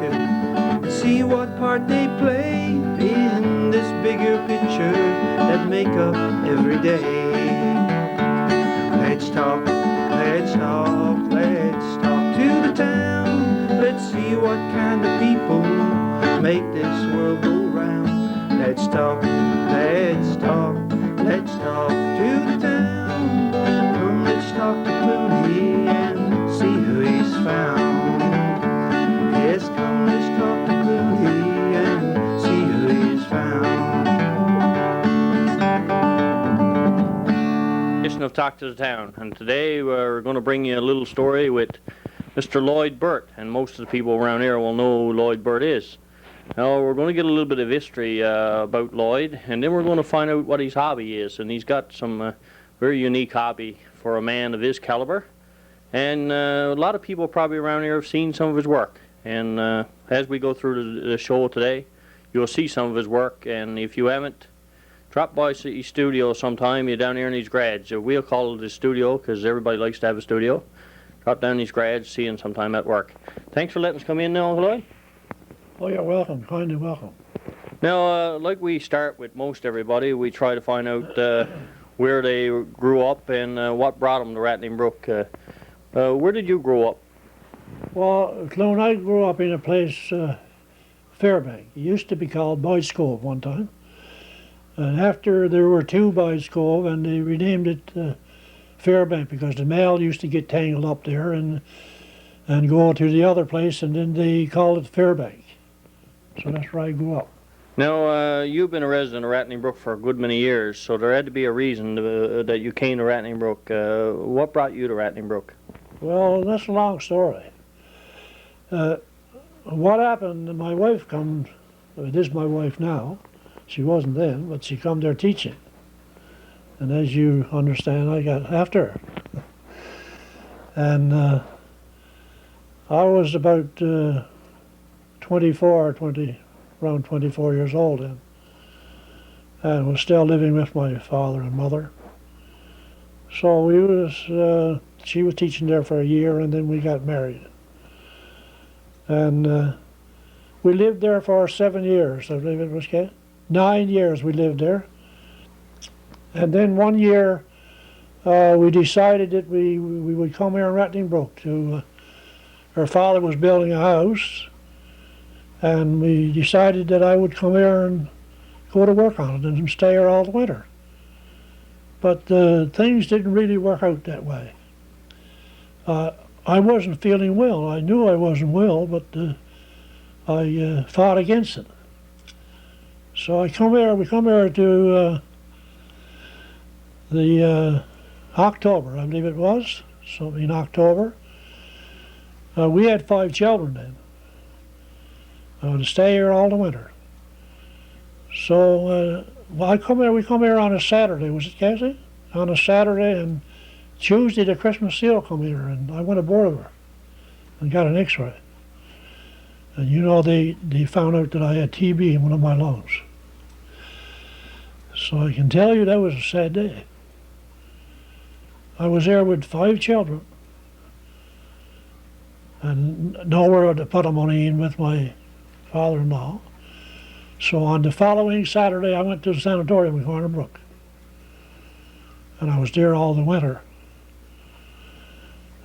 picture and see what part they play in this bigger picture that make up every day. Let's talk, let's talk, let's talk to the town. Let's see what kind of people make this world go round. Let's talk, let's talk, let's talk to the town. Come, let's talk to Clooney and see who he's found. Yes, come, let's talk to Clooney and see who he's found. Edition of Talk to the Town, and today we're going to bring you a little story with Mr. Lloyd Burt, and most of the people around here will know who Lloyd Burt is. Now we're going to get a little bit of history about Lloyd, and then we're going to find out what his hobby is, and he's got some very unique hobby for a man of his caliber, and a lot of people probably around here have seen some of his work, and as we go through the show today you'll see some of his work, and if you haven't, drop by his studio sometime. You're down here in his garage. We'll call it his studio because everybody likes to have a studio. Drop down in his garage, see him sometime at work. Thanks for letting us come in now, Uncle Lloyd. Oh, you're welcome. Kindly welcome. Now, like we start with most everybody, we try to find out where they grew up and what brought them to Rattling Brook. Where did you grow up? Well, Clone, I grew up in a place, Fairbank. It used to be called Boyd's Cove one time. And after there were two Boyd's Cove, and they renamed it Fairbank because the mail used to get tangled up there and go to the other place, and then they called it Fairbank. So that's where I grew up. Now, you've been a resident of Rattling Brook for a good many years, so there had to be a reason that you came to Rattling Brook. What brought you to Rattling Brook? Well, that's a long story. What happened, my wife come, this is my wife now, she wasn't then, but she come there teaching. And as you understand, I got after her. And I was about around 24 years old then, and was still living with my father and mother. So she was teaching there for a year, and then we got married. And we lived there for 7 years, I believe it was, 9 years we lived there. And then one year we decided that we would come here in Rattling Brook to, her father was building a house, and we decided that I would come here and go to work on it and stay here all the winter. But things didn't really work out that way. I wasn't feeling well. I knew I wasn't well, but I fought against it. So we come here to the October, I believe it was, so in October. We had 5 children then. To stay here all the winter. So we come here on a Saturday, was it, Cassey? On a Saturday, and Tuesday the Christmas seal come here, and I went aboard of her and got an x-ray. And you know, they found out that I had TB in one of my lungs. So I can tell you that was a sad day. I was there with 5 children and nowhere to put them in with my father-in-law. So on the following Saturday I went to the sanatorium in Corner Brook, and I was there all the winter,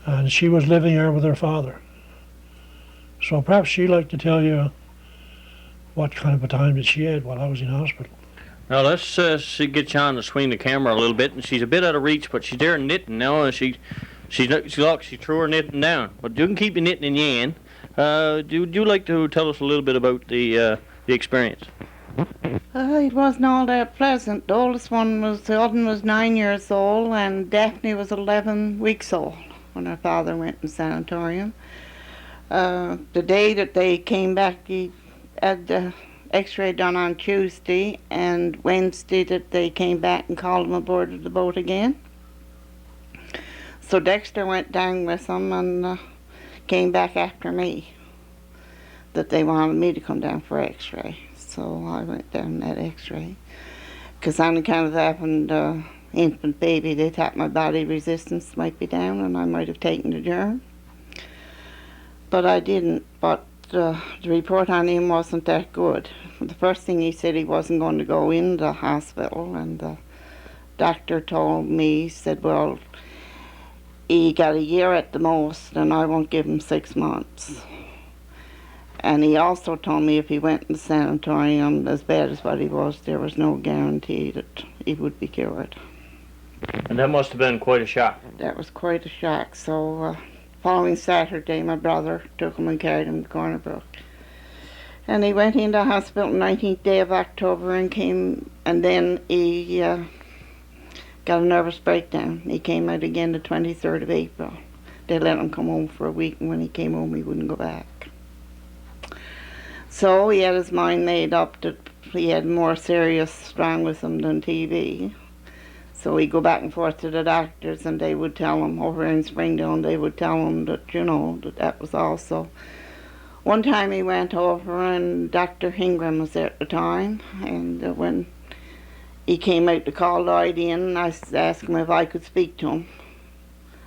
and she was living here with her father. So perhaps she'd like to tell you what kind of a time that she had while I was in hospital. Now let's get you on to swing the camera a little bit, and she's a bit out of reach, but she's there knitting now, and she threw her knitting down. But you can keep your knitting in your hand. Would you like to tell us a little bit about the experience? It wasn't all that pleasant. The oldest one was 9 years old, and Daphne was 11 weeks old when her father went in sanatorium. The day that they came back, he had the x-ray done on Tuesday, and Wednesday that they came back and called him aboard the boat again. So Dexter went down with them and came back after me, that they wanted me to come down for x-ray. So I went down that x-ray. Because on account of having infant baby, they thought my body resistance might be down and I might have taken the germ. But I didn't. But the report on him wasn't that good. The first thing he said, he wasn't going to go in the hospital, and the doctor told me, he said, well, he got a year at the most, and I won't give him 6 months. And he also told me if he went in the sanatorium as bad as what he was, there was no guarantee that he would be cured. And that must have been quite a shock. That was quite a shock. So following Saturday, my brother took him and carried him to Corner Brook. And he went into hospital the 19th day of October and came, and then he got a nervous breakdown. He came out again the 23rd of April. They let him come home for a week, and when he came home, he wouldn't go back. So he had his mind made up that he had more serious wrong with him than TB. So he'd go back and forth to the doctors, and they would tell him, over in Springdale, and they would tell him that, you know, that was all. So one time he went over, and Dr. Hingram was there at the time, and when he came out to call Lloyd in, I asked him if I could speak to him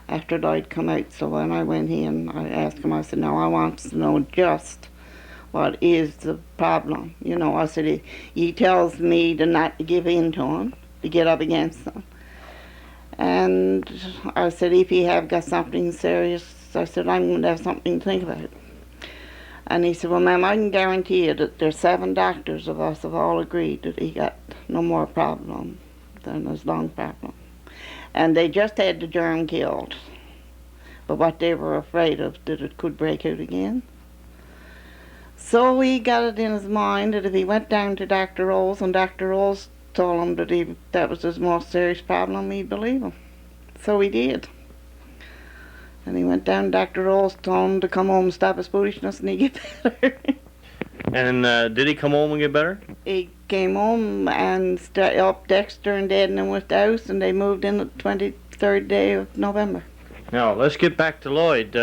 after Lloyd come out. So when I went in, I asked him, I said, now I want to know just what is the problem. You know, I said, he tells me to not give in to him, to get up against him. And I said, if he have got something serious, I said, I'm going to have something to think about. And he said, well, ma'am, I can guarantee you that there's 7 doctors of us have all agreed that he got no more problem than his lung problem. And they just had the germ killed. But what they were afraid of, that it could break out again. So he got it in his mind that if he went down to Dr. Rose, and Dr. Rose told him that that was his most serious problem, he'd believe him. So he did. And he went down, Dr. Rose told him to come home and stop his foolishness, and he'd get better. And did he come home and get better? He came home and up Dexter and Dad and with the house, and they moved in the 23rd day of November. Now, let's get back to Lloyd.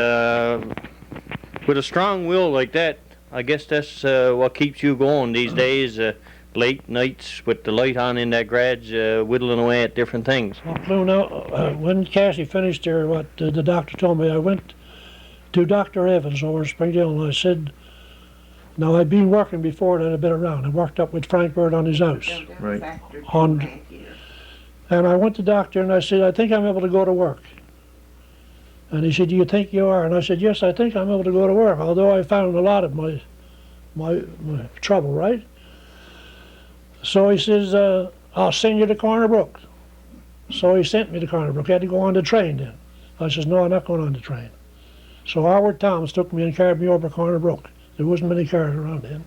With a strong will like that, I guess that's what keeps you going these days, late nights with the light on in that garage, whittling away at different things. Well, now, when Cassey finished there, what the doctor told me, I went to Dr. Evans over in Springdale, and I said, now I'd been working before that, I'd been around. I worked up with Frank Burt on his house. Right. And I went to the doctor and I said, I think I'm able to go to work. And he said, do you think you are? And I said, yes, I think I'm able to go to work, although I found a lot of my trouble, right? So he says, I'll send you to Corner Brook. So he sent me to Corner Brook. I had to go on the train then. I says, no, I'm not going on the train. So Howard Thomas took me and carried me over to Corner Brook. There wasn't many cars around then.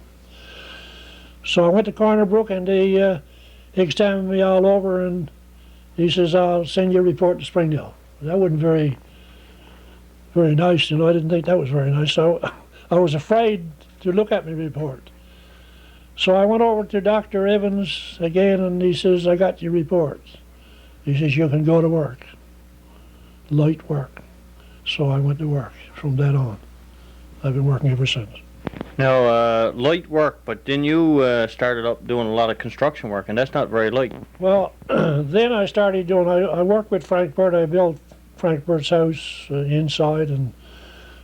So I went to Corner Brook, and they examined me all over, and he says, I'll send you a report to Springdale. That wasn't very nice, you know. I didn't think that was very nice. So I was afraid to look at my report. So I went over to Dr. Evans again, and he says, I got your reports. He says, you can go to work. Light work. So I went to work from then on. I've been working ever since. Now, light work, but then you started up doing a lot of construction work, and that's not very light. Well, then I started doing, I worked with Frank Burt. I built Frank Burt's house inside, and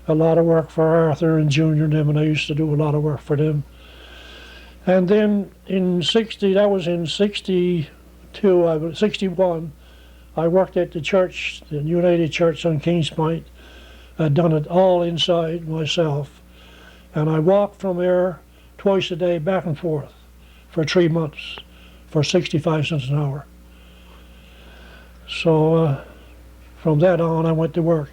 a lot of work for Arthur and Junior and them, and I used to do a lot of work for them. And then in 61, I worked at the church, the United Church on Kings Point. I'd done it all inside myself. And I walked from there twice a day back and forth for 3 months for 65 cents an hour. So from that on, I went to work.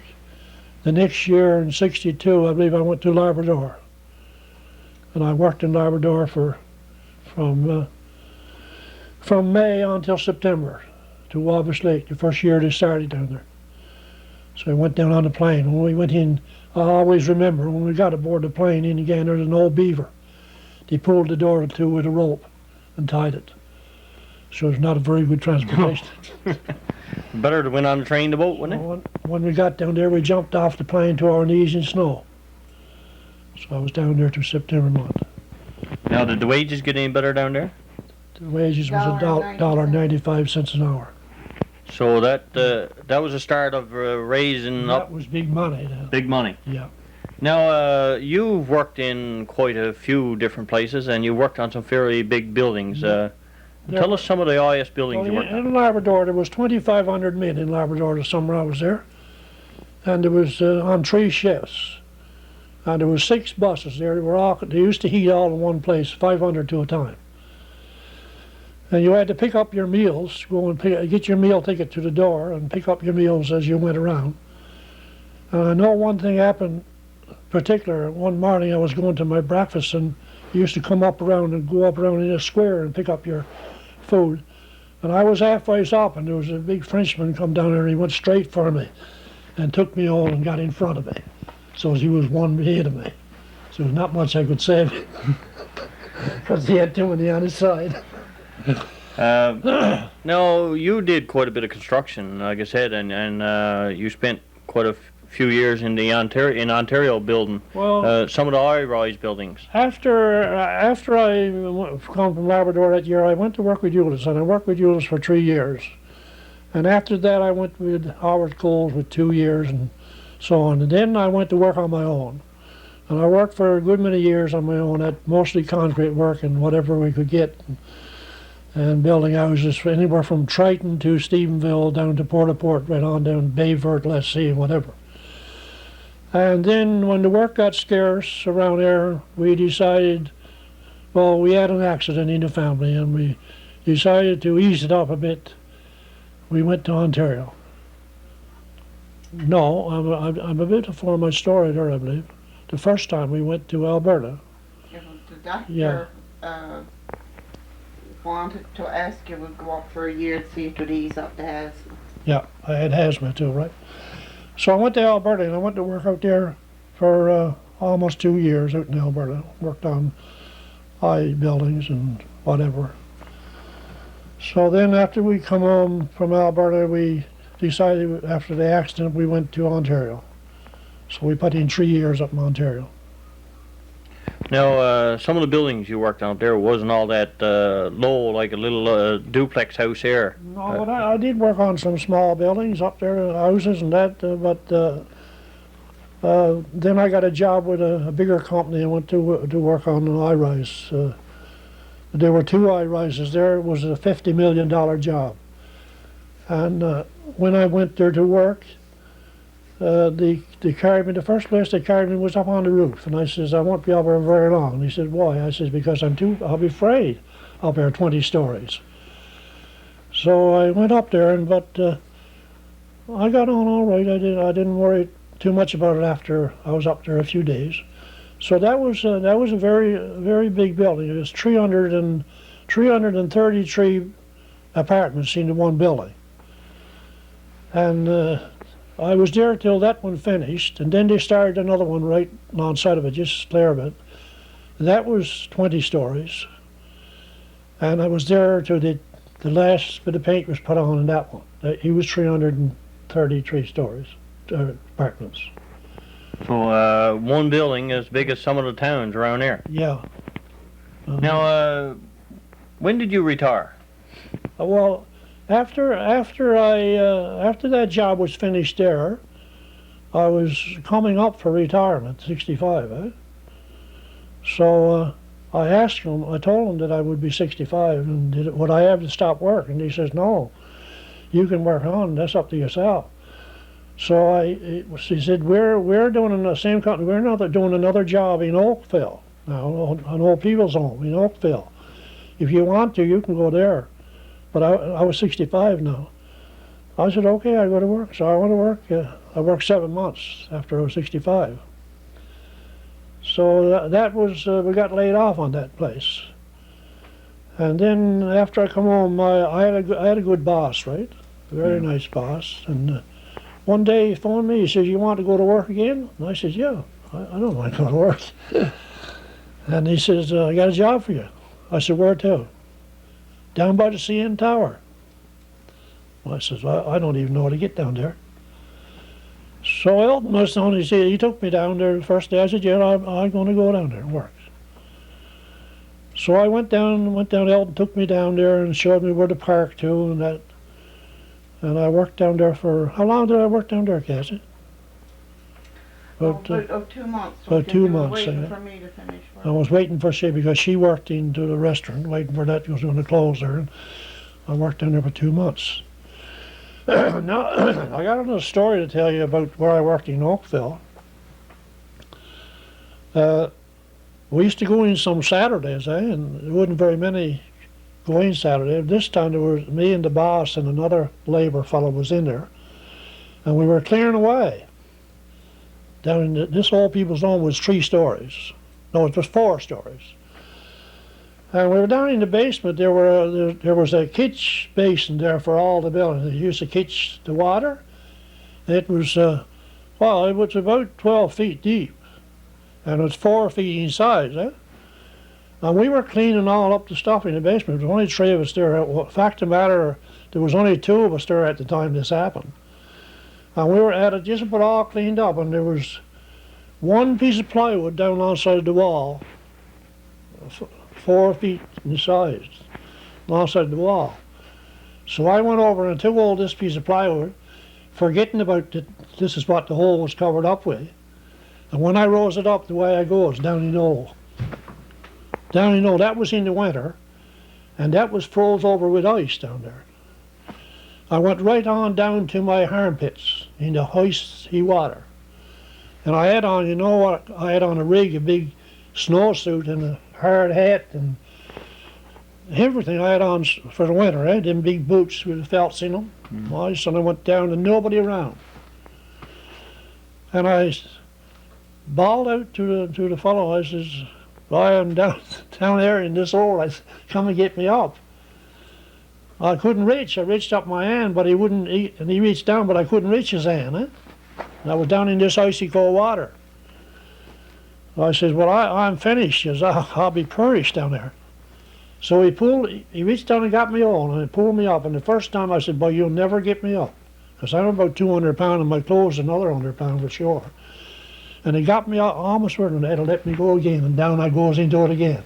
The next year in 62, I believe I went to Labrador. And I worked in Labrador from May until September to Wabash Lake, the first year they started down there. So I went down on the plane. When we went in, I always remember when we got aboard the plane in again, there's an old beaver. They pulled the door to with a rope and tied it. So it's not a very good transportation. Better to went on the train to boat, wouldn't it? When we got down there, we jumped off the plane to our knees in snow. So I was down there till September month. Now, did the wages get any better down there? The wages was $1.95 an hour. So that was the start of raising up. That was big money then. Big money. Yeah. Now, you've worked in quite a few different places, and you worked on some fairly big buildings. Tell us some of the highest buildings you worked on. In Labrador, there was 2,500 men in Labrador the summer I was there. And there was on 3 shifts. And there was 6 buses there. They used to heat all in one place, 500 to a time. And you had to pick up your meals, go and get your meal ticket to the door and pick up your meals as you went around. And I know one thing happened particular. One morning I was going to my breakfast, and you used to come up around and go up around in a square and pick up your food. And I was halfway up, and there was a big Frenchman come down there, and he went straight for me and took me on and got in front of me. So he was one ahead of me. So there's not much I could say because he had too many on his side. Now, you did quite a bit of construction, like I said, and you spent quite a few years in the Ontario building, Well, some of the high-rise buildings. after I come from Labrador that year, I went to work with Euless, and I worked with Euless for 3 years. And after that, I went with Howard Coles with 2 years and so on. And then I went to work on my own. And I worked for a good many years on my own at mostly concrete work and whatever we could get. And building houses anywhere from Triton to Stephenville down to Port-au-Port, right on down Bayvert, let's see, whatever. And then when the work got scarce around there, we decided, well, we had an accident in the family, and we decided to ease it up a bit. We went to Ontario. No, I'm a bit before my story there, I believe. The first time we went to Alberta. The doctor Yeah. wanted to ask you would go up for a year to see if it would ease up the asthma. Yeah, I had asthma too, right? So I went to Alberta, and I went to work out there for almost 2 years out in Alberta. Worked on high buildings and whatever. So then after we come home from Alberta, we decided after the accident we went to Ontario. So we put in 3 years up in Ontario. Now, some of the buildings you worked on there wasn't all that low, like a little duplex house here. No, but I did work on some small buildings up there, houses and that, then I got a job with a bigger company. I went to work on an high-rise. There were 2 high-rises there. It was a $50 million job. And when I went there to work, they carried me, the first place they carried me was up on the roof. And I says, I won't be up there very long. And he said, why? I says, because I'll be afraid up there 20 stories. So I went up there, but I got on all right. I didn't worry too much about it after I was up there a few days. So that was a very big building. It was 333 apartments in the one building. And I was there till that one finished, and then they started another one right alongside of it, just clear of it. That was 20 stories. And I was there till the last bit of paint was put on in that one. He was 333 stories, apartments. So one building as big as some of the towns around there. Yeah. Now, when did you retire? Well, after that job was finished there, I was coming up for retirement, 65. So I asked him. I told him that I would be 65, and would I have to stop work? And he says, no, you can work on. That's up to yourself. So he said, we're doing in the same company. We're not doing another job in Oakville now, an old people's home in Oakville. If you want to, you can go there. But I was 65 now. I said, okay, I go to work. So I went to work. I worked 7 months after I was 65. So that was, we got laid off on that place. And then after I come home, I had a good boss, right? A very nice boss. And one day he phoned me. He says, you want to go to work again? And I said, yeah, I don't mind going to work. And he says, I got a job for you. I said, where to? Down by the CN Tower. Well, I says, I don't even know how to get down there. So Elton was on. He took me down there the first day. I said, yeah, I'm going to go down there and work. So I went down. Elton took me down there and showed me where to park to and that. And I worked down there for, how long did I work down there, Cassey? About, 2 months. about 2 months, Waiting yeah. for me to finish work. I was waiting for she, because she worked into the restaurant, waiting for that, was going to close there. And I worked down there for 2 months. Now, I got another story to tell you about where I worked in Oakville. We used to go in some Saturdays, and there wasn't very many going Saturday. This time there was me and the boss and another labor fellow was in there, and we were clearing away. Down in this old people's home was 3 stories. No, it was 4 stories. And we were down in the basement. There was a catch basin there for all the buildings. They used to catch the water. It was well, it was about 12 feet deep, and it was 4 feet in size. And we were cleaning all up the stuff in the basement. There was only 3 of us there. Well, fact of the matter, there was only 2 of us there at the time this happened. And we were at it just about all cleaned up, and there was one piece of plywood down alongside the wall, 4 feet in size, alongside the wall. So I went over and took all this piece of plywood, forgetting about that this is what the hole was covered up with. And when I rose it up the way I goes, down in the hole. Down in the hole, that was in the winter, and that was froze over with ice down there. I went right on down to my armpits in the icy water. And I had on, you know what, I had on a rig, a big snowsuit and a hard hat and everything I had on for the winter. I had them big boots with the felts in them. Ice, and I went down and nobody around. And I bawled out to the fellow, I says, I am down there in this hole, I said, come and get me up. I couldn't reach. I reached up my hand, but he wouldn't eat, and he reached down, but I couldn't reach his hand. And I was down in this icy cold water. I says, well, I'm finished. He says, I'll be perished down there. So he reached down and got me on, and he pulled me up. And the first time I said, well, you'll never get me up, because I'm about 200 pounds, and my clothes another 100 pounds for sure. And he got me up almost where they had to let me go again, and down I goes into it again.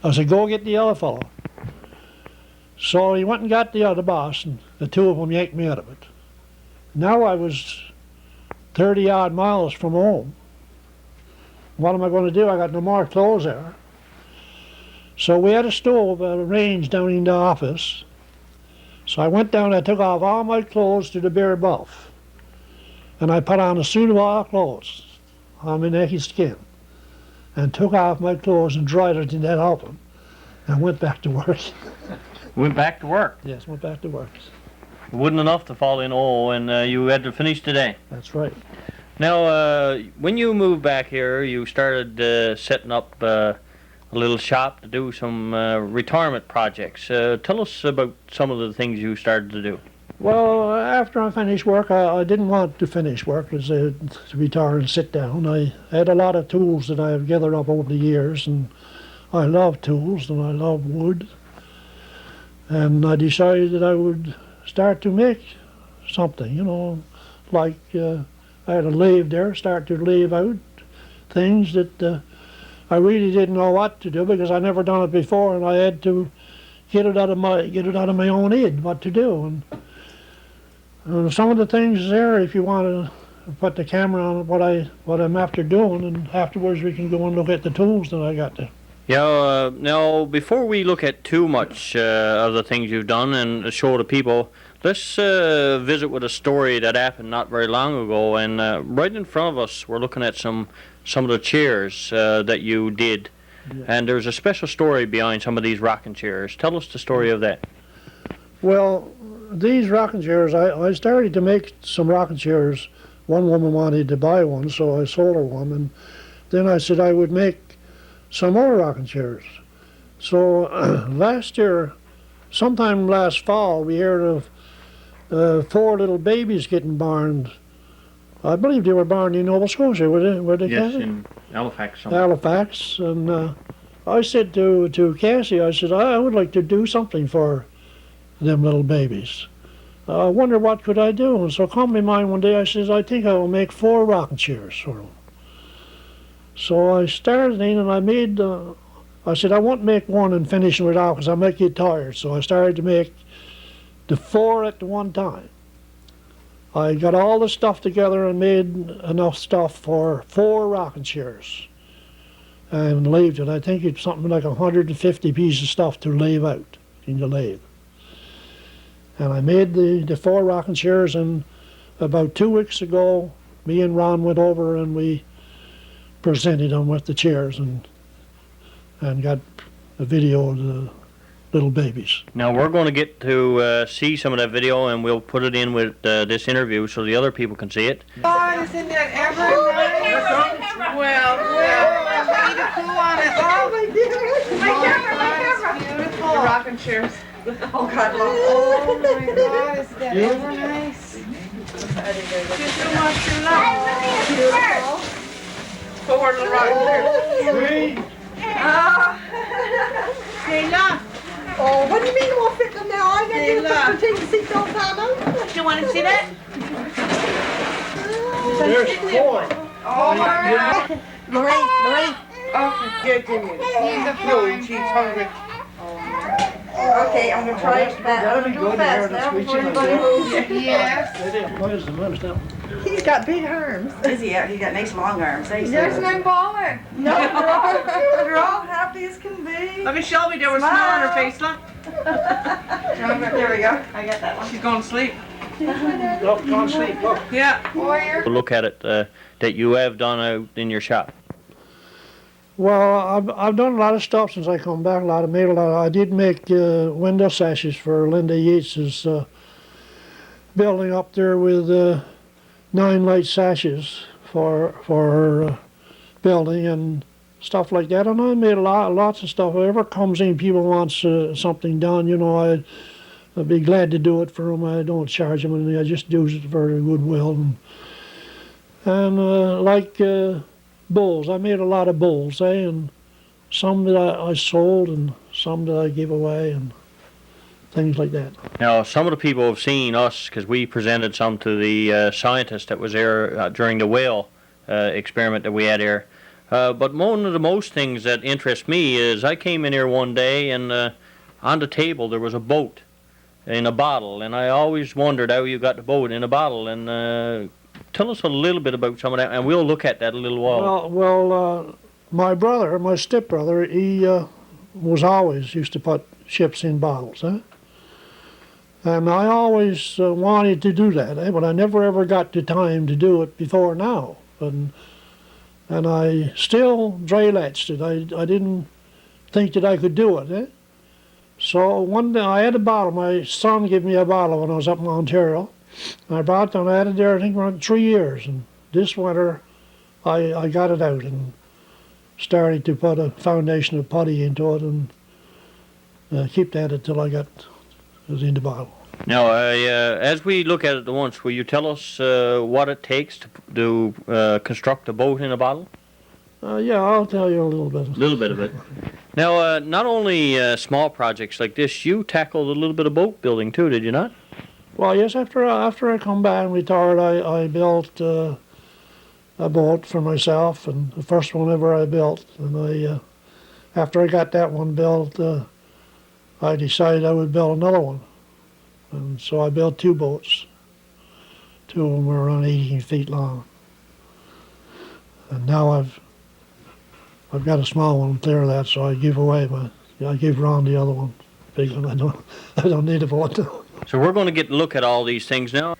I said, go get the other fellow. So he went and got the other boss, and the 2 of them yanked me out of it. Now I was 30-odd miles from home. What am I going to do? I got no more clothes there. So we had a stove arranged down in the office. So I went down, I took off all my clothes to the bare buff. And I put on a suit of all clothes on my naked skin, and took off my clothes and dried it in that oven, and went back to work. Went back to work. Yes, went back to work. It wasn't enough to fall in all, and you had to finish today. That's right. Now, when you moved back here, you started setting up a little shop to do some retirement projects. Tell us about some of the things you started to do. Well, after I finished work, I didn't want to finish work, to retire and sit down. I had a lot of tools that I have gathered up over the years, and I love tools and I love wood. And I decided that I would start to make something, you know, like I had a lathe there, start to lathe out things that I really didn't know what to do, because I never done it before, and I had to get it out of my own head what to do. And some of the things there, if you want to put the camera on what I'm after doing, and afterwards we can go and look at the tools that I got there. Yeah, now before we look at too much of the things you've done and show the people, let's visit with a story that happened not very long ago. And right in front of us, we're looking at some of the chairs that you did. Yeah. And there's a special story behind some of these rocking chairs. Tell us the story of that. Well, these rocking chairs, I started to make some rocking chairs. One woman wanted to buy one, so I sold her one. And then I said I would make some more rocking chairs. So last year, sometime last fall, we heard of 4 little babies getting born. I believe they were born in Nova Scotia, were they? Yes, Cassey? in Halifax. Halifax, and I said to Cassey, I said, I would like to do something for them little babies. I wonder what could I do. And so it come to my mind one day, I says, I think I will make 4 rocking chairs for them. So I started in, and I made, I said I won't make one and finish it off because I might get tired. So I started to make the 4 at the one time. I got all the stuff together and made enough stuff for 4 rocking chairs and lathed it. I think it's something like 150 pieces of stuff to lave out in the lathe. And I made the 4 rocking chairs, and about 2 weeks ago, me and Ron went over and we presented them with the chairs and got a video of the little babies. Now we're going to get to see some of that video, and we'll put it in with this interview so the other people can see it. Oh, isn't that ever nice? Well, I need a clue on it. Oh, my dear. My camera. Beautiful. The rocking chairs. Oh, God. Oh, my God. Is that ever nice? Thank you so much. Beautiful. Forward the rocking chairs. Sheila. Oh, what do you mean it won't fit them now? I got you to take the seat don't fall out. Do you want to see that? There's 4. Oh, my. Marie. Oh, give me that. No, she's hungry. Okay, I'm gonna try that. I'm gonna do it fast now before anybody moves. Yes. He's got big arms. Is he? He got nice long arms. There's no baller. No, they're all happy as can be. Look at Shelby, there was snow on her face, look. There we go. I got that one. She's going to sleep. Look, can't sleep, look. Yeah. We'll look at it that you have done out in your shop. Well, I've done a lot of stuff since I come back. I did make window sashes for Linda Yates's building up there with 9 light sashes for her building and stuff like that. And I made lots of stuff. Whoever comes in, people wants something done, you know, I'd be glad to do it for them. I don't charge them anything. I just do it for goodwill. And like bowls, I made a lot of bowls, and some that I sold and some that I gave away and things like that. Now, some of the people have seen us because we presented some to the scientist that was there during the whale experiment that we had here. But one of the most things that interest me is I came in here one day and on the table there was a boat in a bottle, and I always wondered how you got the boat in a bottle. And tell us a little bit about some of that, and we'll look at that a little while. Well, my brother, my stepbrother, he was always used to put ships in bottles, and I always wanted to do that, but I never ever got the time to do it before now. And I still dry-latched it. I didn't think that I could do it. So one day I had a bottle. My son gave me a bottle when I was up in Ontario. I brought it and I had it there, I think, around 3 years. And this winter, I got it out and started to put a foundation of putty into it and keep that until I got it in the bottle. Now, as we look at it at once, will you tell us what it takes to construct a boat in a bottle? Yeah, I'll tell you a little bit. A little bit of it. Now, not only small projects like this, you tackled a little bit of boat building too, did you not? Well, yes, after I come back and retired, I built a boat for myself, and the first one ever I built. And after I got that one built, I decided I would build another one. And so I built 2 boats. 2 of them were around 18 feet long. And now I've got a small one clear of that, so I give Ron the other one. Big one. I don't need a boat. So we're going to get a look at all these things now.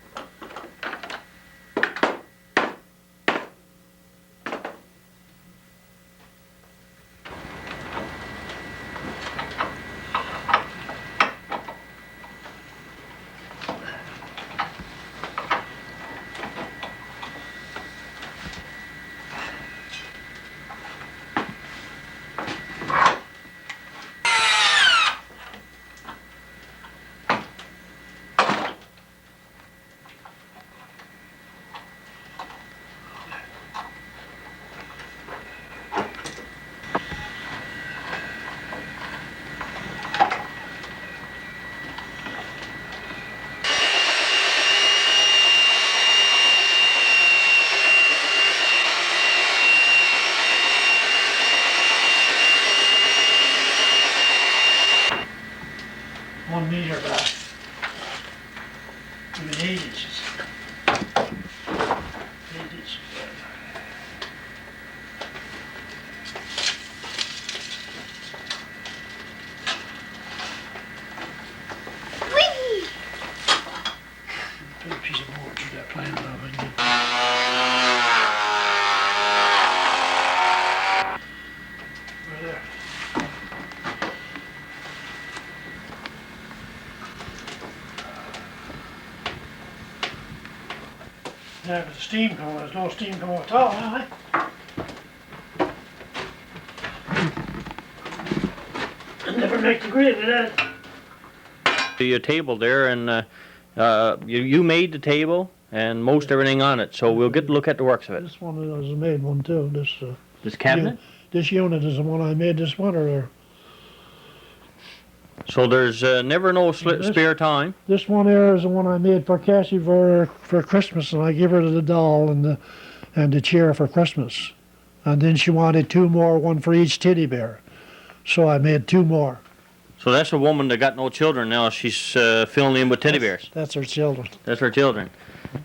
steam coming. There's no steam coming at all, huh? Never make the grade of that. Your table there, and you made the table and most everything on it, so we'll get to look at the works of it. This one is a made one too. This cabinet? This unit is the one I made this winter. So there's never no spare time. This one here is the one I made for Cassey for Christmas, and I give her the doll and the chair for Christmas. And then she wanted two more, one for each teddy bear. So I made two more. So that's a woman that got no children now. She's filling in with teddy bears. That's her children. That's her children.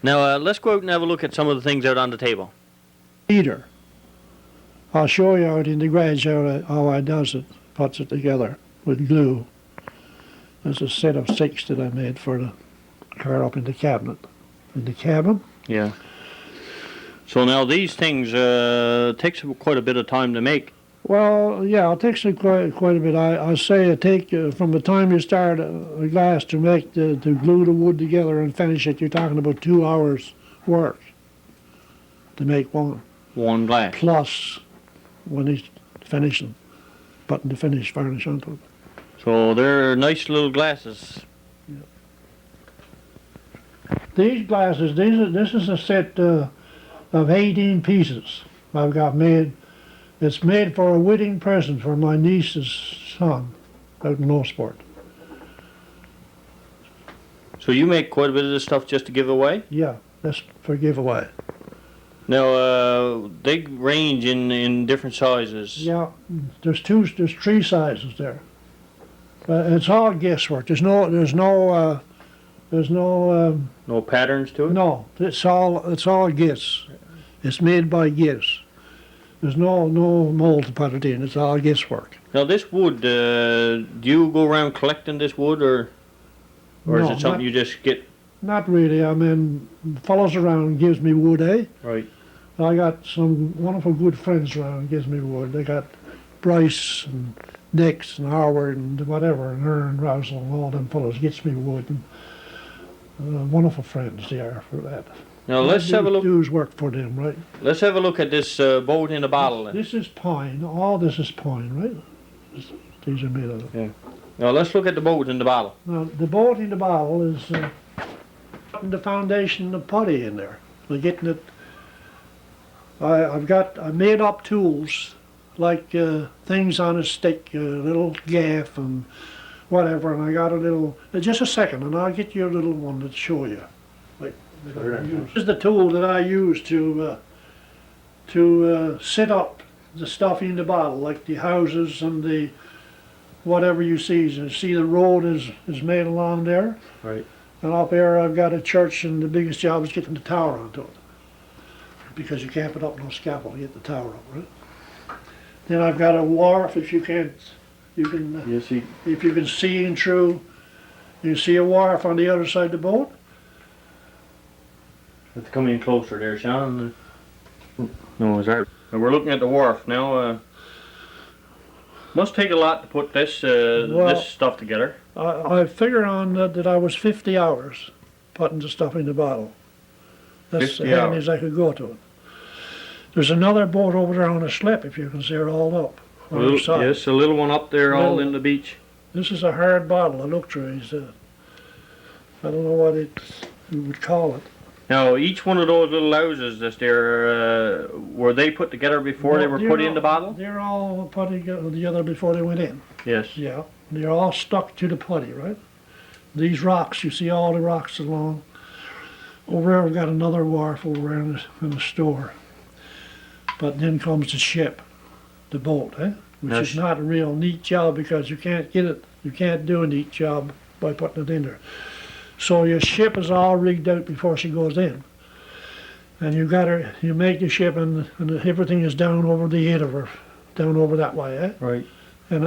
Now let's go out and have a look at some of the things out on the table. Heater. I'll show you out in the garage how I does it. Puts it together with glue. There's a set of 6 that I made for the car up in the cabinet. In the cabin. Yeah. So now these things takes quite a bit of time to make. Well, yeah, it takes quite a bit. I say it take from the time you start a glass to make to glue the wood together and finish it. You're talking about 2 hours work to make one. One glass. Plus, when he's finishing, putting the finish varnish onto it. So they're nice little glasses. Yeah. These glasses, this is a set of 18 pieces I've got made. It's made for a wedding present for my niece's son out in Northport. So you make quite a bit of this stuff just to give away? Yeah, that's for giveaway. Now they range in different sizes. Yeah, there's 3 sizes there. It's all guesswork. There's no no patterns to it. No, it's all guess. It's made by guess. There's no mold to put it in. It's all guesswork. Now this wood, do you go around collecting this wood, or No, is it something you just get? Not really. I mean, fellows around gives me wood, eh? Right. I got some wonderful good friends around gives me wood. They got Bryce and Dix and Howard and whatever, and Ern Rousel and all them fellows gets me wood. And wonderful friends they are for that. Now let's have a look. Do's work for them, right? Let's have a look at this boat in a bottle. This is pine. All this is pine, right? These are made of it. Yeah. Now let's look at the boat in the bottle. Now the boat in the bottle is putting the foundation of putty in there. We're getting it. I made up tools like things on a stick, a little gaff and whatever, and I got a little. Just a second, and I'll get you a little one to show you. Like this is the tool that I use to set up the stuff in the bottle, like the houses and the whatever you see. You see the road is made along there. Right. And up there I've got a church, and the biggest job is getting the tower onto it. Because you can't put up no scaffold to get the tower up, right? Then I've got a wharf. If you can if you can see in through, you see a wharf on the other side of the boat. Let's come in closer there, Sean. No, is that? We're looking at the wharf now. Must take a lot to put this this stuff together. I figure on that I was 50 hours putting the stuff in the bottle. That's as handy as I could go to it. There's another boat over there on a slip, if you can see her all up. Yes, a little one up there, all in the beach. This is a hard bottle. I looked through it. I don't know what you would call it. Now, each one of those little houses that's there, were they put together before they were put in the bottle? They're all put together before they went in. Yes. Yeah. They're all stuck to the putty, right? These rocks, you see all the rocks along. Over there we've got another wharf over there in the store. But then comes the ship, the boat, which is not a real neat job because you can't do a neat job by putting it in there. So your ship is all rigged out before she goes in. And you make the ship and everything is down over the head of her, down over that way, Right. And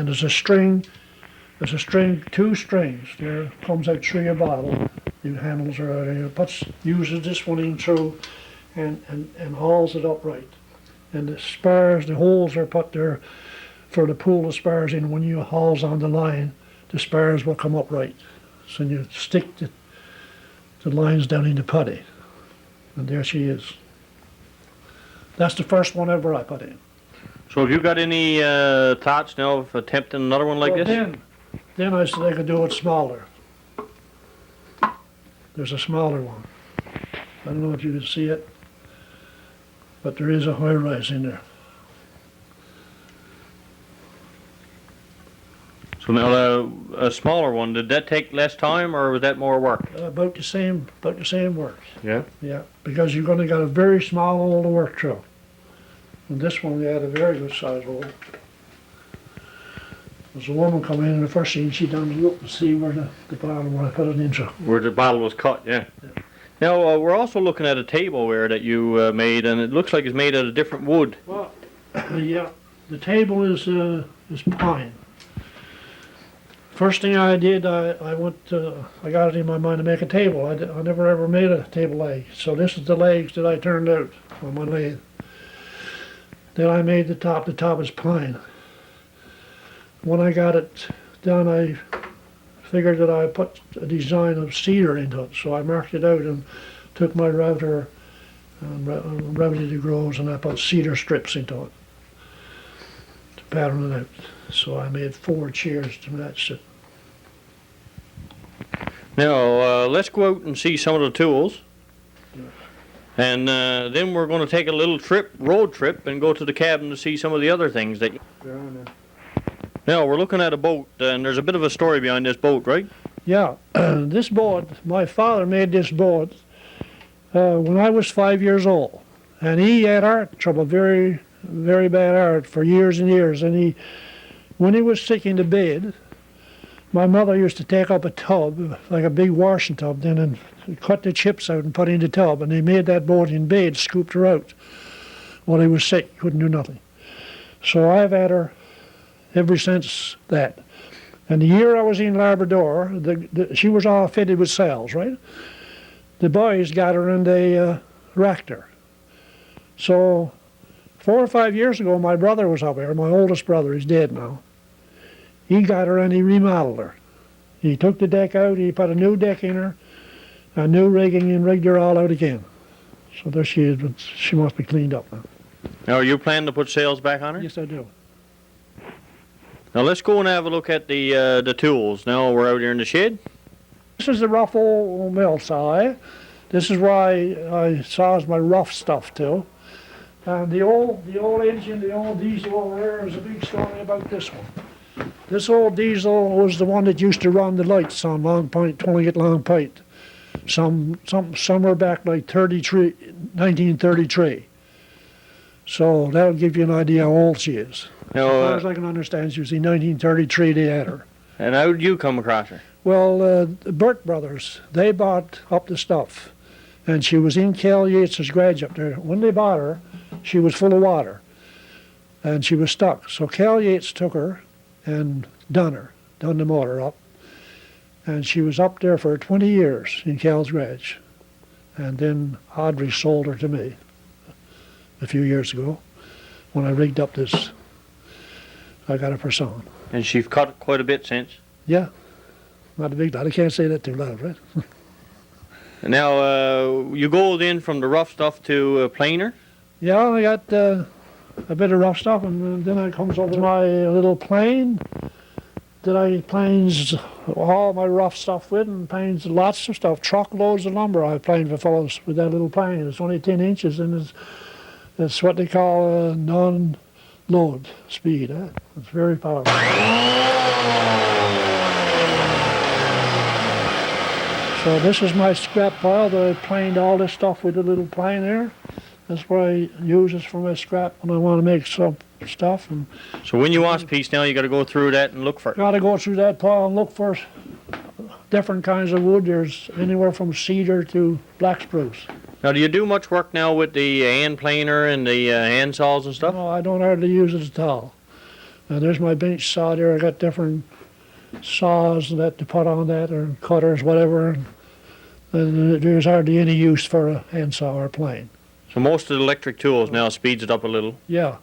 there's a string, 2 strings. There comes out through your bottle. It handles her out here, uses this one in through and hauls it upright. And the spars, the holes are put there for to pull the spars in. When you hauls on the line, the spars will come upright. So you stick the lines down in the putty. And there she is. That's the first one ever I put in. So have you got any thoughts now of attempting another one like Well, this? Then I said I could do it smaller. There's a smaller one. I don't know if you can see it, but there is a high rise in there. So now a smaller one, did that take less time or was that more work? About the same work. Yeah. Yeah, because you're going to get a very small hole to work through. And this one we had a very good size hole. There's a woman come in and the first thing she done was look to see where the bottom where I put it into. Where the bottle was cut, yeah. Now we're also looking at a table there that you made, and it looks like it's made out of different wood. Well, yeah, the table is pine. First thing I did, I got it in my mind to make a table. I never ever made a table leg. So this is the legs that I turned out on my lathe. Then I made the top. The top is pine. When I got it done, I figured that I put a design of cedar into it. So I marked it out and took my router and routed the grooves, and I put cedar strips into it to pattern it out. So I made 4 chairs to match it. Now let's go out and see some of the tools. And then we're going to take a little road trip, and go to the cabin to see some of the other things that. Now we're looking at a boat, and there's a bit of a story behind this boat, right? Yeah, this boat, my father made this boat when I was 5 years old, and he had heart trouble, very, very bad heart for years and years. And when he was sick in the bed, my mother used to take up a tub, like a big washing tub, then and cut the chips out and put in the tub, and they made that boat in bed, scooped her out. While he was sick, couldn't do nothing. So I've had her ever since that. And the year I was in Labrador, she was all fitted with sails, right? The boys got her and they wrecked her. So 4 or 5 years ago, my brother was up there, my oldest brother, he's dead now. He got her and he remodeled her. He took the deck out, he put a new deck in her, a new rigging, and rigged her all out again. So there she is, but she must be cleaned up now. Now are you planning to put sails back on her? Yes, I do. Now let's go and have a look at the tools. Now we're out here in the shed. This is the rough old mill saw. This is where I saws my rough stuff too. And the old engine, the old diesel over there, is a big story about this one. This old diesel was the one that used to run the lights on Long Point, 28 Long Point, somewhere back like 1933. So that'll give you an idea how old she is. Now, as far as I can understand, she was in 1933 they had her. And how did you come across her? Well, the Burt brothers, they bought up the stuff. And she was in Cal Yates's garage up there. When they bought her, she was full of water. And she was stuck. So Cal Yates took her and done the motor up. And she was up there for 20 years in Cal's garage. And then Audrey sold her to me a few years ago when I rigged up this. I got her for song. And she's cut quite a bit since. Yeah, not a big lot. I can't say that too loud, right? Now, you go then from the rough stuff to planer? Yeah, I got a bit of rough stuff, and then it comes over to my little plane that I planes all my rough stuff with, and planes lots of stuff, truckloads of lumber I planed for fellows with that little plane. It's only 10 inches, and it's what they call a non-load speed. It's very powerful. So this is my scrap pile that I planed all this stuff with the little plane there. That's what I use this for my scrap when I want to make some stuff. And so when you want a piece now, you got to go through that and look for it. Got to go through that pile and look for different kinds of wood. There's anywhere from cedar to black spruce. Now, do you do much work now with the hand planer and the hand saws and stuff? No, I don't hardly use it at all. And there's my bench saw there. I got different saws that to put on that, or cutters, whatever. And there's hardly any use for a hand saw or a plane. So most of the electric tools now speeds it up a little. Yeah.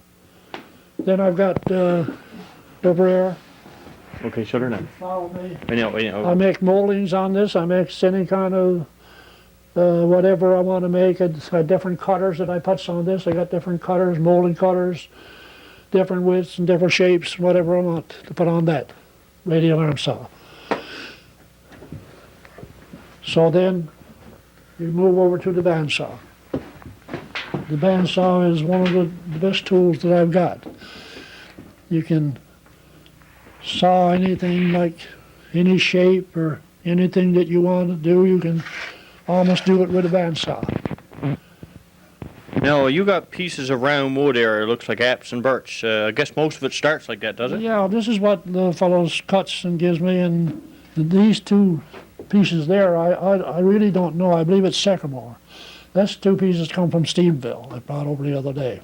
Then I've got over there. Okay, shut her now. Follow me. I know. I make moldings on this. I make any kind of whatever I want to make. It's got different cutters that I put on this. I got different cutters, molding cutters, different widths and different shapes, whatever I want to put on that radial arm saw. So then you move over to the bandsaw. The bandsaw is one of the best tools that I've got. You can saw anything, like any shape or anything that you want to do. You can almost do it with a bandsaw. Now, you got pieces of round wood there, it looks like apps and birch. I guess most of it starts like that, does it? Yeah, this is what the fellows cuts and gives me, and these two pieces there, I really don't know. I believe it's sycamore. That's two pieces come from Stephenville. I brought over the other day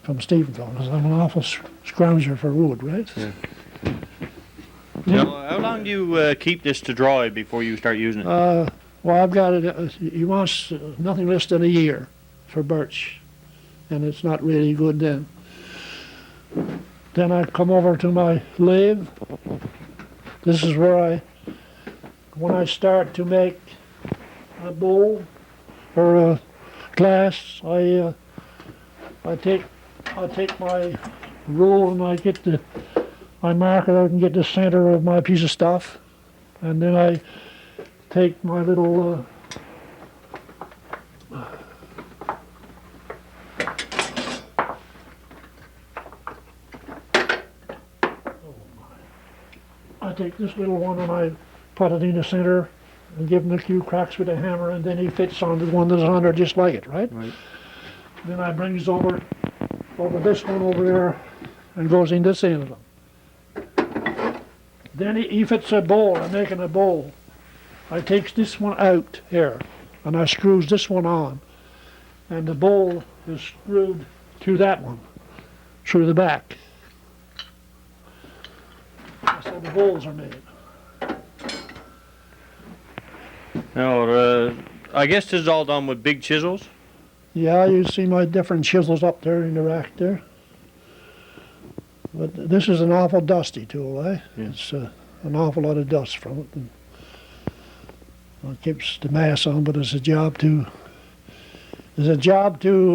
from Stephenville, because I'm an awful scrounger for wood, right? Yeah. Now, how long do you keep this to dry before you start using it? Well, I've got it, he wants nothing less than a year for birch, and it's not really good then. Then I come over to my lathe. This is where when I start to make a bowl or a glass, I take my rule and I mark it out and get the center of my piece of stuff, and then I take my little I take this little one and I put it in the center and give him a few cracks with a hammer, and then he fits on the one that's under just like it, right? Right. Then I brings over this one over there and goes in this end of them. Then he fits a bowl. I'm making a bowl. I takes this one out here and I screws this one on, and the bowl is screwed to that one through the back. That's how the bowls are made. Now, I guess this is all done with big chisels? Yeah, you see my different chisels up there in the rack there. But this is an awful dusty tool, eh? Yeah. It's an awful lot of dust from it. And it keeps the mass on, but it's a job to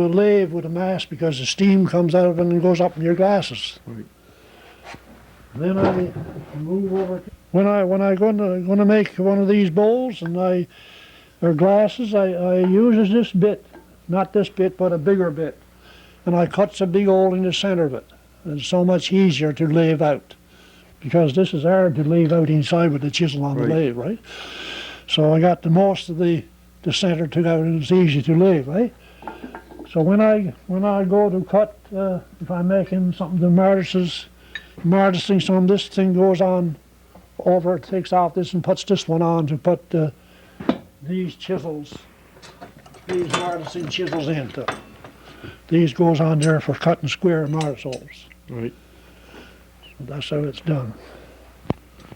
lathe with a mass, because the steam comes out of it and goes up in your glasses. Right. Then I move over. When I gonna make one of these bowls or glasses, I uses this bit, not this bit, but a bigger bit, and I cuts a big hole in the center of it. It's so much easier to lathe out, because this is hard to lathe out inside with the chisel on the lathe, right? So I got the most of the center took out, and it's easy to lathe, right? So when I go to cut, if I'm making something to mortising some, this thing goes on over, takes off this and puts this one on to put these mortising chisels into. These goes on there for cutting square mortise holes. Right. So that's how it's done.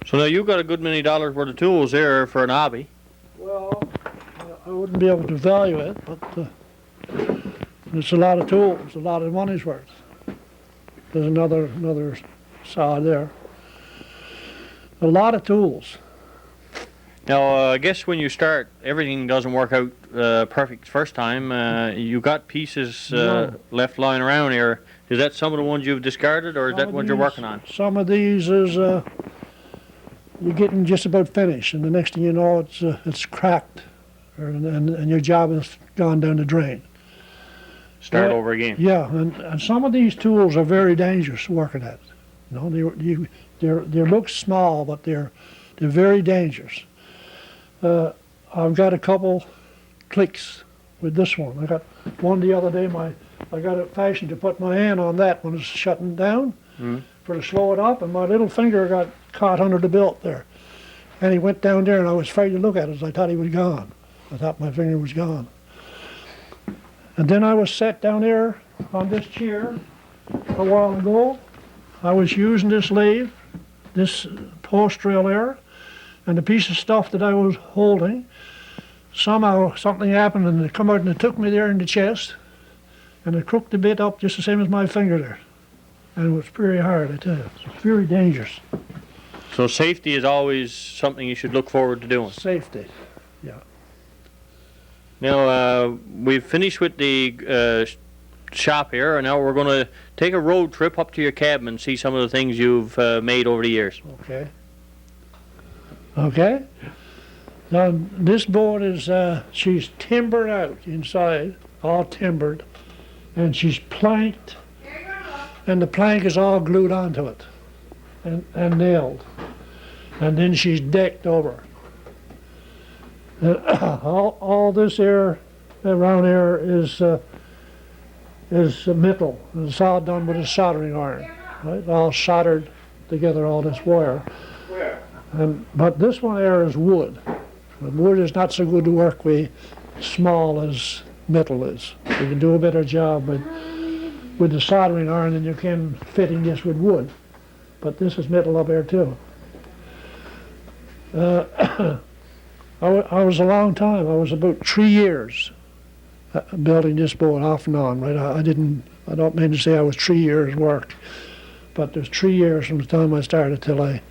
So now you've got a good many dollars worth of tools there for an hobby. Well, I wouldn't be able to value it, but it's a lot of tools, a lot of money's worth. There's another saw there. A lot of tools. Now, I guess when you start, everything doesn't work out perfect first time. You got pieces left lying around here. Is that some of the ones you've discarded, or is that what you're working on? Some of these is you're getting just about finished, and the next thing you know, it's cracked, and your job has gone down the drain. Start over again. Yeah, and some of these tools are very dangerous working at. You know, they look small, but they're very dangerous. I've got a couple clicks with this one. I got one the other day. I got it fashioned to put my hand on that when it's shutting down for to slow it up, and my little finger got caught under the belt there. And he went down there, and I was afraid to look at it, as I thought he was gone. I thought my finger was gone. And then I was sat down there on this chair a while ago. I was using this lathe, this post rail there, and the piece of stuff that I was holding. Somehow something happened, and it come out and it took me there in the chest, and it crooked the bit up just the same as my finger there. And it was very hard, I tell you. It's very dangerous. So safety is always something you should look forward to doing. Safety, yeah. Now, we've finished with the shop here, and now we're going to take a road trip up to your cabin and see some of the things you've made over the years. Okay. Okay. Now, this boat is, she's timbered out inside, all timbered, and she's planked, and the plank is all glued onto it and nailed. And then she's decked over. All this here around here is metal. It's all done with a soldering iron. Right? All soldered together, all this wire. But this one here is wood. Wood is not so good to work with, small as metal is. You can do a better job with the soldering iron than you can fitting this with wood. But this is metal up here too. I was a long time. I was about 3 years building this boat off and on. Right? I don't mean to say I was 3 years work, but there's 3 years from the time I started till I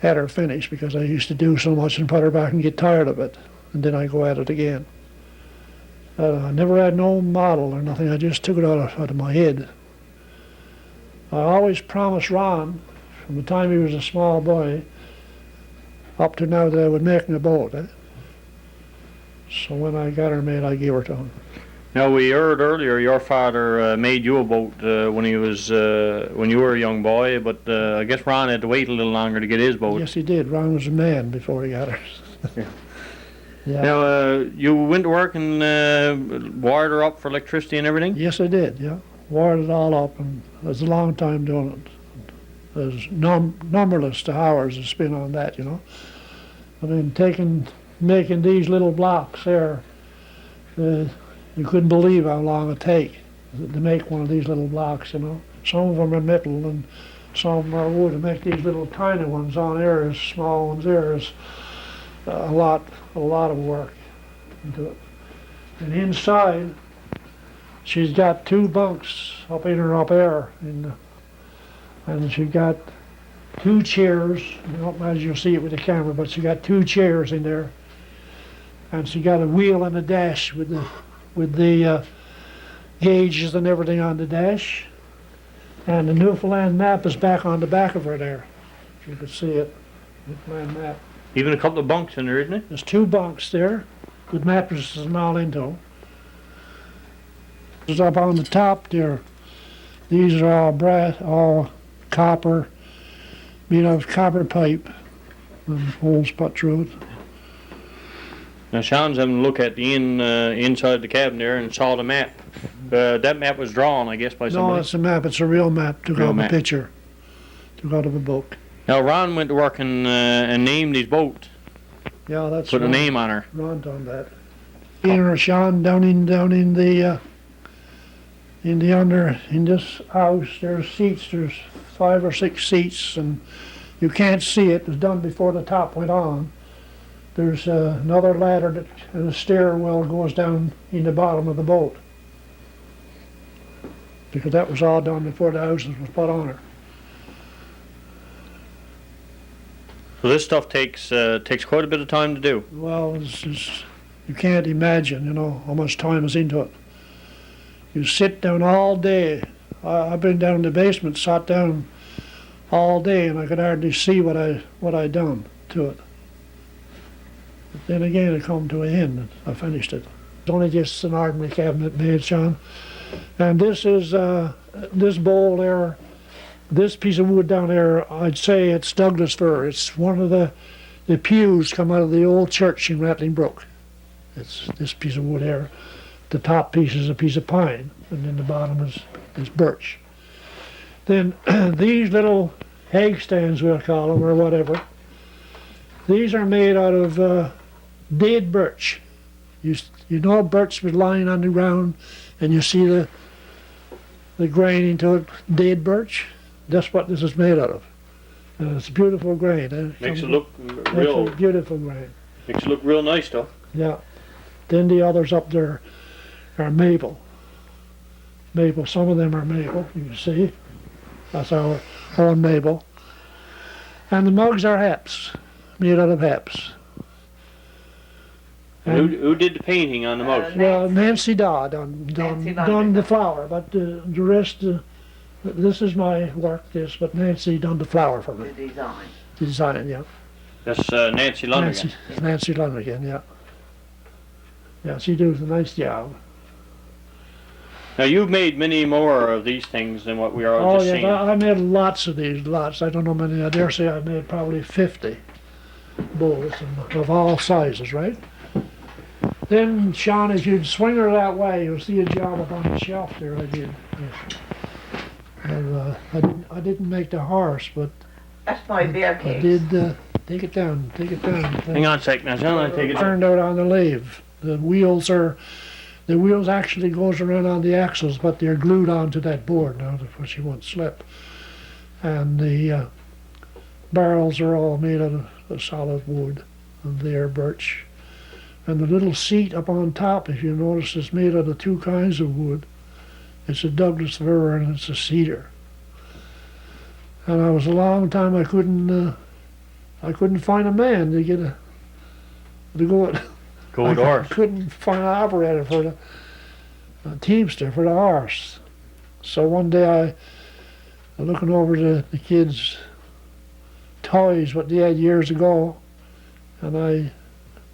had her finished, because I used to do so much and put her back and get tired of it, and then I go at it again. I never had no model or nothing. I just took it out of my head. I always promised Ron, from the time he was a small boy up to now, that I would make him a boat. So when I got her made, I gave her to him. Now, we heard earlier your father made you a boat when you were a young boy, but I guess Ron had to wait a little longer to get his boat. Yes, he did. Ron was a man before he got her. Yeah. Yeah. Now, you went to work and wired her up for electricity and everything? Yes, I did, yeah. Wired it all up, and it was a long time doing it. There's numberless the hours I spent on that, you know. I mean, making these little blocks there, you couldn't believe how long it take to make one of these little blocks, you know. Some of them are metal and some of them are wood. To make these little tiny ones on there, is small ones there, is a lot of work into it. And inside, she's got 2 bunks up in her up there, and she got 2 chairs. I don't know if you'll see it with the camera, but she got 2 chairs in there, and she got a wheel and a dash with the gauges and everything on the dash. And the Newfoundland map is back on the back of her there, if you could see it. Newfoundland map. Even a couple of bunks in there, isn't it? There's 2 bunks there with mattresses and all into them. There's up on the top there. These are all brass, all copper, made of copper pipe, and holes put through it. Now, Sean's having a look at the inside the cabin there and saw the map. That map was drawn, I guess, by somebody. No, it's a map. It's a real map. Took out of a picture. Took out of a book. Now, Ron went to work and named his boat. Yeah, that's Put a name on her. Ron done that. Ian or Sean down in this house, there's seats. There's 5 or 6 seats, and you can't see it. It was done before the top went on. There's another ladder and a stairwell goes down in the bottom of the boat, because that was all done before the houses was put on her. So this stuff takes quite a bit of time to do. Well, you can't imagine, you know, how much time is into it. You sit down all day. I've been down in the basement, sat down all day, and I could hardly see what I done to it. But then again, it come to an end, and I finished it. It's only just an ordinary cabinet made, Sean. And this is this bowl there, this piece of wood down there. I'd say it's Douglas fir. It's one of the pews come out of the old church in Rattling Brook. It's this piece of wood here. The top piece is a piece of pine, and then the bottom is birch. Then these little egg stands, we'll call them, or whatever, these are made out of dead birch. You know birch was lying on the ground, and you see the grain into it, dead birch? That's what this is made out of. It's a beautiful grain. Makes it look real. It's a beautiful grain. Makes it look real nice, though. Yeah. Then the others up there are maple. Maple. Some of them are maple. You can see. That's our own maple. And the mugs are haps, made out of haps. Who did the painting on the mouse? Well, Nancy Dodd done the flower, but the rest, this is my work, but Nancy done the flower for me. The design. Design, yeah. That's Nancy Lonergan. Nancy Lonergan, yeah. Yeah, she does a nice job. Now you've made many more of these things than what we are just seeing. I made lots of these, lots. I don't know many. I dare say I made probably 50 bowls of all sizes, right? Then, Sean, as you'd swing her that way, you'll see a job up on the shelf there I did. And, I didn't make the horse, but That's my beer case. I did, take it down. Hang on a sec now, John, I take it. Turned out on the lathe. The wheels actually goes around on the axles, but they're glued onto that board now, so she won't slip. And the barrels are all made out of solid wood, and they're birch. And the little seat up on top, if you notice, is made out of two kinds of wood. It's a Douglas fir and it's a cedar. And I was a long time I couldn't find a man to get to go it. Go with horse. I couldn't find an operator for a teamster for the horse. So one day I looking over the kids' toys, what they had years ago, and I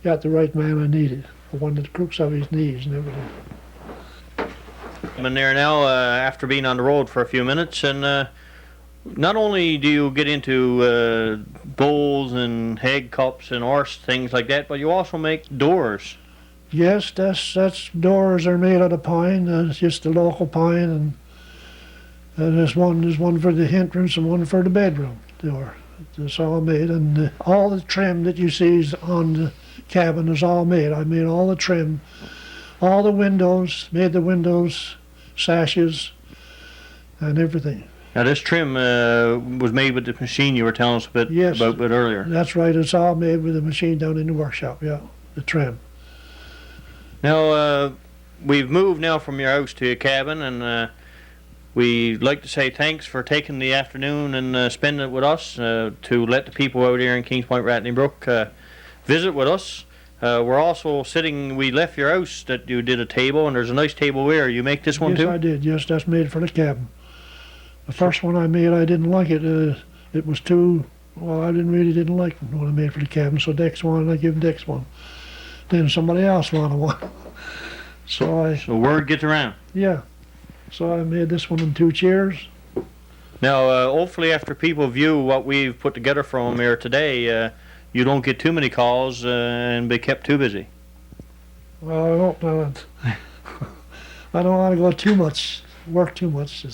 got the right man I needed, the one that crooks up his knees and everything. I'm in there now after being on the road for a few minutes, and not only do you get into bowls and egg cups and horse things like that, but you also make doors. Yes, that's doors are made out of pine. It's just the local pine, and there's one for the entrance and one for the bedroom door. It's all made, and all the trim that you see is on the cabin is all made. I made all the trim, all the windows, made the windows, sashes, and everything. Now this trim was made with the machine you were telling us about earlier. That's right, it's all made with a machine down in the workshop, yeah, the trim. Now, we've moved now from your house to your cabin, and we'd like to say thanks for taking the afternoon and spending it with us to let the people out here in Kings Point, Rattling Brook visit with us. We're also sitting, we left your house that you did a table, and there's a nice table there. You make this one too? Yes, I did, yes, that's made for the cabin. The first one I made, I didn't like it. It was too, well, I really didn't like the one I made for the cabin, so Dex wanted, I give Dex one. Then somebody else wanted one. So word gets around. Yeah. So I made this one in 2 chairs. Now, hopefully after people view what we've put together from here today, you don't get too many calls and be kept too busy. Well, I hope not. I don't want to go too much, work too much.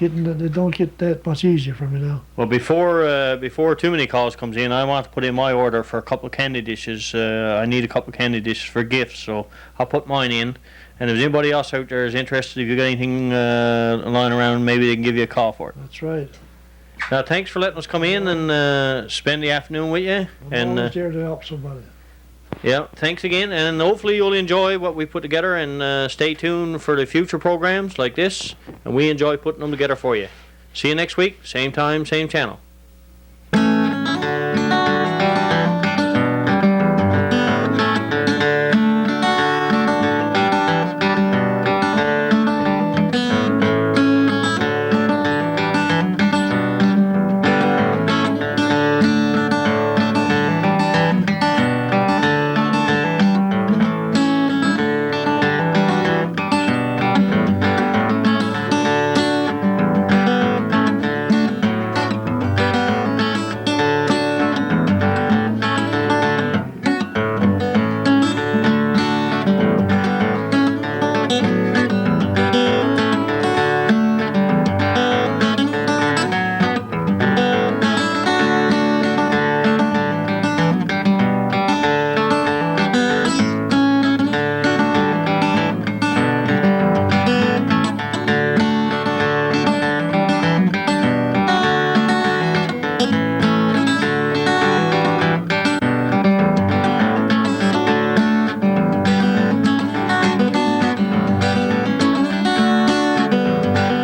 It don't get that much easier for me now. Well, before too many calls comes in, I want to put in my order for a couple of candy dishes. I need a couple of candy dishes for gifts, so I'll put mine in. And if anybody else out there is interested, if you got anything lying around, maybe they can give you a call for it. That's right. Now, thanks for letting us come in and spend the afternoon with you. I'm always here to help somebody. Yeah, thanks again, and hopefully you'll enjoy what we put together, and stay tuned for the future programs like this, and we enjoy putting them together for you. See you next week, same time, same channel.